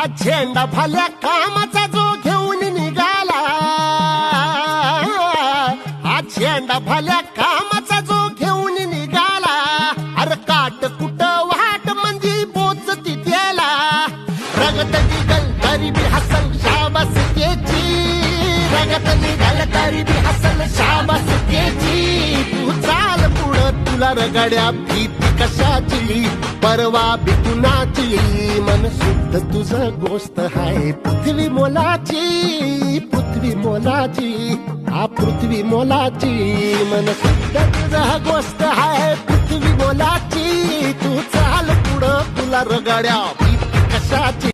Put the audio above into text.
हा झेंडा भल्या कामाचा जो घेऊन निघाला, हा झेंडा भल्या कामाचा जो घेऊन निघाला, अरे काट कुट वाट म्हणजे पोचती त्याला, रगत निघल तरी बी हसल शाबास त्याची, रगत निघल तरी बी हसल शाबास त्याची, तू चाल पुढं तुला रगड्या भीती कशाची, परवा बी कुणाची, मन शुद्ध तुझं गोष्ट हाय पृथ्वी मोलाची, पृथ्वी मोलाची, हा पृथ्वी मोलाची, मन शुद्ध तुझं गोष्ट हाय पृथ्वी मोलाची, तू चाल पुढं तुला रगड्या भीती कशाची.